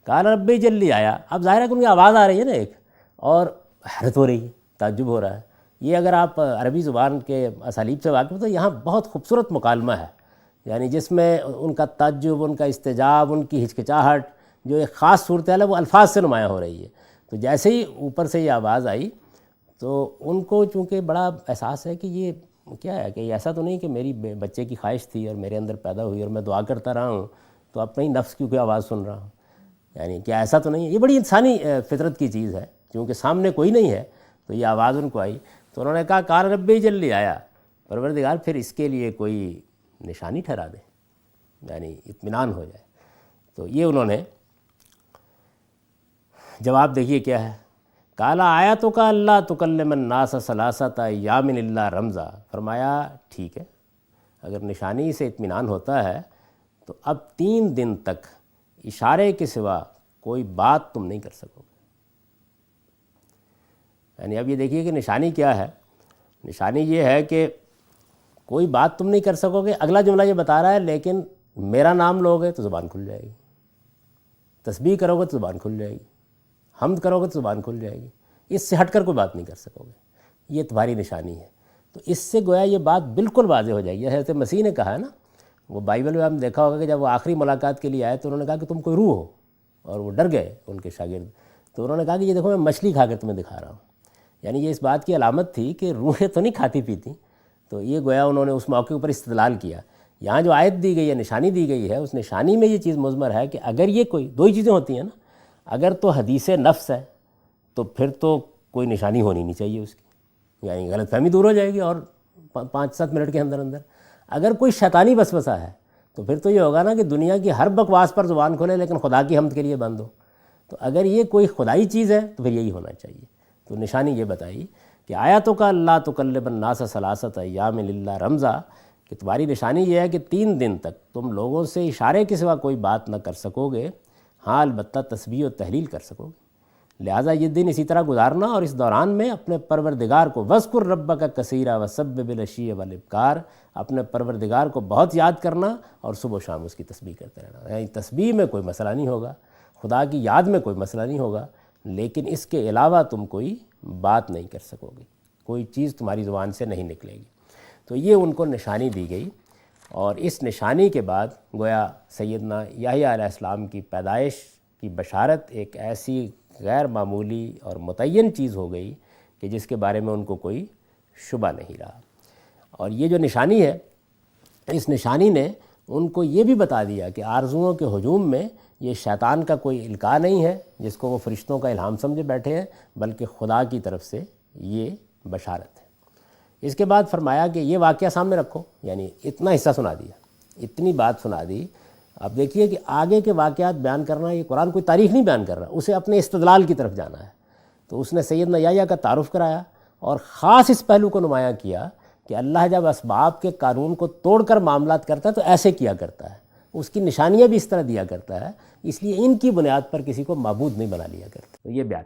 قال ربی جلی آیا، اب ظاہر ہے کہ ان کی آواز آ رہی ہے نا ایک، اور حیرت ہو رہی ہے، تعجب ہو رہا ہے۔ یہ اگر آپ عربی زبان کے اسالیب سے واقف تو یہاں بہت خوبصورت مکالمہ ہے، یعنی جس میں ان کا تعجب، ان کا استجاب، ان کی ہچکچاہٹ، جو ایک خاص صورتحال ہے وہ الفاظ سے نمایاں ہو رہی ہے۔ تو جیسے ہی اوپر سے یہ آواز آئی تو ان کو چونکہ بڑا احساس ہے کہ یہ کیا ہے، کہ ایسا تو نہیں کہ میری بچے کی خواہش تھی اور میرے اندر پیدا ہوئی اور میں دعا کرتا رہا ہوں تو اپنے ہی نفس کی کوئی آواز سن رہا ہوں، یعنی کیا ایسا تو نہیں ہے۔ یہ بڑی انسانی فطرت کی چیز ہے، کیونکہ سامنے کوئی نہیں ہے تو یہ آواز ان کو آئی، تو انہوں نے کہا قال ربی جلی آیا، پروردگار پھر اس کے لیے کوئی نشانی ٹھہرا دے، یعنی اطمینان ہو جائے۔ تو یہ انہوں نے جواب دیکھیے کیا ہے، قال آیاتک اللہ تکلم الناس ثلاثۃ ایام الا رمزا، فرمایا ٹھیک ہے، اگر نشانی سے اطمینان ہوتا ہے تو اب 3 دن تک اشارے کے سوا کوئی بات تم نہیں کر سکو گے۔ یعنی اب یہ دیکھیے کہ نشانی کیا ہے، نشانی یہ ہے کہ کوئی بات تم نہیں کر سکو گے۔ اگلا جملہ یہ بتا رہا ہے لیکن میرا نام لوگے تو زبان کھل جائے گی، تسبیح کرو گے تو زبان کھل جائے گی، حمد کرو گے تو زبان کھل جائے گی، اس سے ہٹ کر کوئی بات نہیں کر سکو گے، یہ تمہاری نشانی ہے۔ تو اس سے گویا یہ بات بالکل واضح ہو جائے گی۔ حضرت مسیح نے کہا ہے نا، وہ بائبل میں ہم دیکھا ہوگا کہ جب وہ آخری ملاقات کے لیے آئے تو انہوں نے کہا کہ تم کوئی روح ہو، اور وہ ڈر گئے ان کے شاگرد، تو انہوں نے کہا کہ یہ دیکھو میں مچھلی کھا کر تمہیں دکھا رہا ہوں، یعنی یہ اس بات کی علامت تھی کہ روحیں تو نہیں کھاتی پیتی۔ تو یہ گویا انہوں نے اس موقع پر استدلال کیا۔ یہاں جو آیت دی گئی ہے، نشانی دی گئی ہے، اس نشانی میں یہ چیز مضمر ہے کہ اگر یہ کوئی دو ہی چیزیں ہوتی ہیں نا، اگر تو حدیث نفس ہے تو پھر تو کوئی نشانی ہونی نہیں چاہیے اس کی، یعنی غلط فہمی دور ہو جائے گی اور 5-7 منٹ کے اندر اندر۔ اگر کوئی شیطانی وسوسہ ہے تو پھر تو یہ ہوگا نا کہ دنیا کی ہر بکواس پر زبان کھولے لیکن خدا کی حمد کے لیے بند ہو۔ تو اگر یہ کوئی خدائی چیز ہے تو پھر یہی ہونا چاہیے۔ تو نشانی یہ بتائی کہ آیاتک اللہ تکلم الناس ثلاثۃ ایام الا رمزا، کہ تمہاری نشانی یہ ہے کہ 3 دن تک تم لوگوں سے اشارے کے سوا کوئی بات نہ کر سکو گے، ہاں البتہ تسبیح و تحلیل کر سکو گے۔ لہٰذا یہ دن اسی طرح گزارنا اور اس دوران میں اپنے پروردگار کو وذکر ربک کثیرا وسبح بالعشی والابکار، اپنے پروردگار کو بہت یاد کرنا اور صبح و شام اس کی تسبیح کرتے رہنا۔ یعنی تسبیح میں کوئی مسئلہ نہیں ہوگا، خدا کی یاد میں کوئی مسئلہ نہیں ہوگا، لیکن اس کے علاوہ تم کوئی بات نہیں کر سکو گے، کوئی چیز تمہاری زبان سے نہیں نکلے گی۔ تو یہ ان کو نشانی دی گئی، اور اس نشانی کے بعد گویا سیدنا یحییٰ علیہ السلام کی پیدائش کی بشارت ایک ایسی غیر معمولی اور متعین چیز ہو گئی کہ جس کے بارے میں ان کو کوئی شبہ نہیں رہا۔ اور یہ جو نشانی ہے، اس نشانی نے ان کو یہ بھی بتا دیا کہ آرزوؤں کے ہجوم میں یہ شیطان کا کوئی القاء نہیں ہے جس کو وہ فرشتوں کا الہام سمجھے بیٹھے ہیں، بلکہ خدا کی طرف سے یہ بشارت ہے۔ اس کے بعد فرمایا کہ یہ واقعہ سامنے رکھو، یعنی اتنا حصہ سنا دیا، اتنی بات سنا دی۔ اب دیکھیے کہ آگے کے واقعات بیان کرنا، یہ قرآن کوئی تاریخ نہیں بیان کر رہا، اسے اپنے استدلال کی طرف جانا ہے۔ تو اس نے سیدنا یحییٰ کا تعارف کرایا اور خاص اس پہلو کو نمایاں کیا کہ اللہ جب اسباب کے قانون کو توڑ کر معاملات کرتا ہے تو ایسے کیا کرتا ہے، اس کی نشانیاں بھی اس طرح دیا کرتا ہے، اس لیے ان کی بنیاد پر کسی کو معبود نہیں بنا لیا کرتا۔ تو یہ بیان